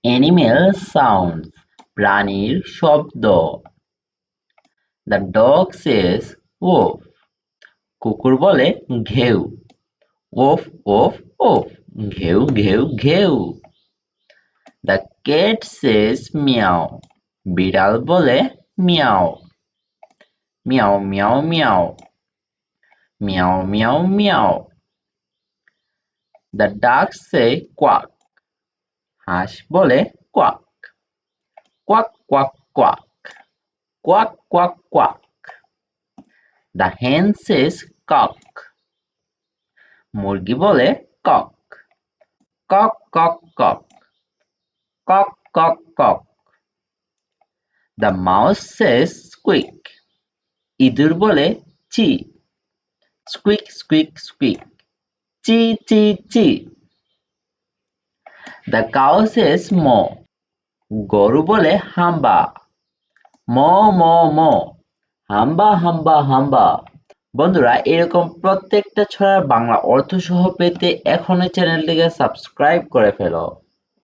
Animal sounds, প্রাণীর শব্দ। The dog says woof, কুকুর বলে ঘেউ। Woof woof woof, ঘেউ ঘেউ ঘেউ। The cat says meow, বিড়াল বলে Miao. Meow meow meow, meow meow meow। The ducks say quack, হাঁস বলে quack। Quack quack quack, quack quack quack। The hen says cock, মুরগি বলে cock। Cock cock cock, cock cock cock। The mouse says squeak, ইঁদুর বলে চি। Squeak squeak squeak, C C C. The cow says moo, গরু বলে হাম্বা। moo moo moo, হাম্বা হাম্বা হাম্বা। বন্ধুরা, এরকম প্রত্যেকটা ছড়ার বাংলা অর্থ সহ পেতে এখনই চ্যানেলটিকে সাবস্ক্রাইব করে ফেলো।